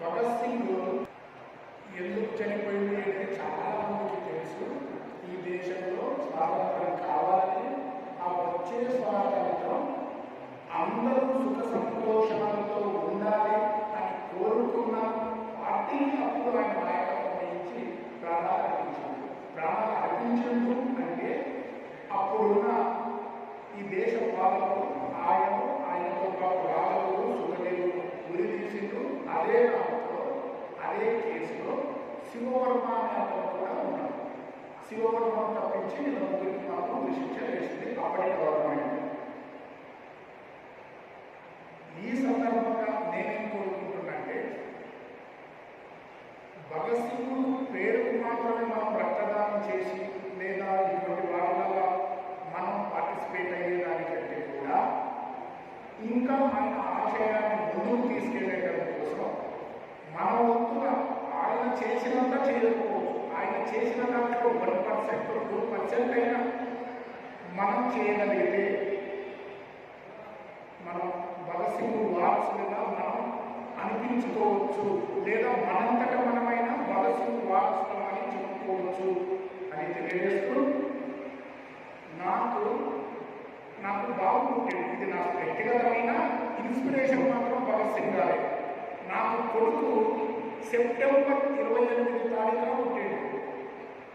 భగత్ సింగ్ ఎందుకు చనిపోయింది అంటే చాలా మందికి తెలుసు. ఈ దేశంలో స్వాతంత్రం కావాలని, ఆ వచ్చే స్వాతంత్రం అందరూ సుఖ సంతోషాలతో ఉండాలి అని కోరుకున్న పార్టీని అప్పుడు ఆయన నాయకత్వం వహించి ప్రాణాలు అర్పించాడు. ప్రాణాలు అర్పించడు అంటే అప్పుడున్న ఈ దేశ పాలకులు ఆయనతో పాటు రాఘవుడు సుఖదేవుడు గురి తీసిండు. అదే నామతో అదే కేసులో శివవర్మ అనే అతను కూడా ఉన్నాడు. శివవర్మను తప్పించి ముగ్గురికి మాత్రం శిక్ష వేసింది అప్పటి గవర్నమెంట్. ఈ సందర్భంగా నేనేం కోరుకుంటున్నానంటే, భగత్ సింగ్ పేరుకు మాత్రమే మనం రక్తదానం చేసి లేదా ఇటువంటి వాళ్ళగా మనం పార్టిసిపేట్ అయ్యేదానికంటే కూడా ఇంకా ఆయన ఆశయాన్ని ముందుకు తీసుకెళ్లేటం కోసం మన వంతున ఆయన చేసినంత చేయకపోవచ్చు, ఆయన చేసిన దాంట్లో 1% 2% అయినా మనం చేయగలిగితే మనం భగత్ సింగ్ వారసులుగా మనం అనిపించుకోవచ్చు, లేదా మనంతట మనమైన భగత్ సింగ్ వారసులు అని చెప్పుకోవచ్చు అని తెలియజేస్తూ నాకు బాగుంటుంది. ఇది నాకు వ్యక్తిగతమైన ఇన్స్పిరేషన్ మాత్రం భగత్ సింగ్ గారే. నాకు కొడుకు సెప్టెంబర్ 28 తారీఖున పుట్టాడు.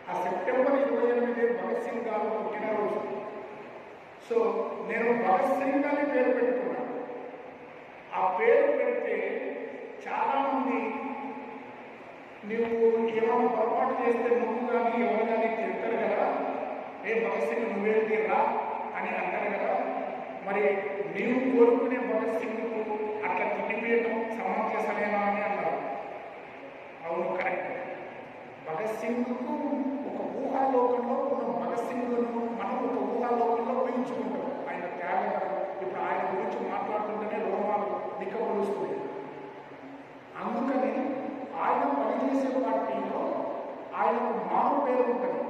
ఆ సెప్టెంబర్ 28 భగత్ సింగ్ గారు పుట్టినరోజు. సో నేను భగత్ సింగ్ అని పేరు పెట్టుకున్నాను. ఆ పేరు పెడితే చాలామంది నువ్వు ఏమైనా పొరపాటు చేస్తే నువ్వు కానీ ఎవరు కానీ తిడతారు కదా, భగత్ సింగ్ నువ్వేంటి రా అని అంటారు కదా, మరి నీవు కోరుకునే భగత్ సింగ్కు అట్లా తిట్టిపేయడం సమంజసమేనా అని అన్నారు. అవును, కరెక్ట్. భగత్ సింగ్కు ఒక ఊహాలోకంలో ఉన్న భగత్ సింగ్ను మనం ఒక ఊహాలోకంలో ఊహించుకుంటాం. ఆయన త్యాగం, ఇప్పుడు ఆయన గురించి మాట్లాడుతుంటేనే రోమాలు నిక్కబడుస్తుంది. అందుకని ఆయన పనిచేసే పార్టీలో ఆయనకు మారు పేరు ఉంటుంది.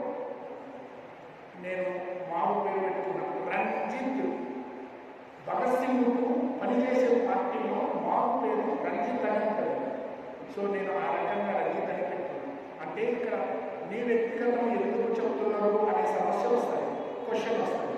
నేను మారు పేరు పెట్టుకున్నాను, రంజిత్. భగత్ సింగ్కు పనిచేసే పార్టీలో మారు పేరు రంజిత్ అని ఉంటుంది. సో నేను ఆ రకంగా రంజిత్ అని పెట్టుకున్నాను. అంటే ఇక్కడ నీ వ్యక్తిగతం ఎందుకు చెప్తున్నారు అనే సమస్య వస్తాయి, క్వశ్చన్ వస్తాయి.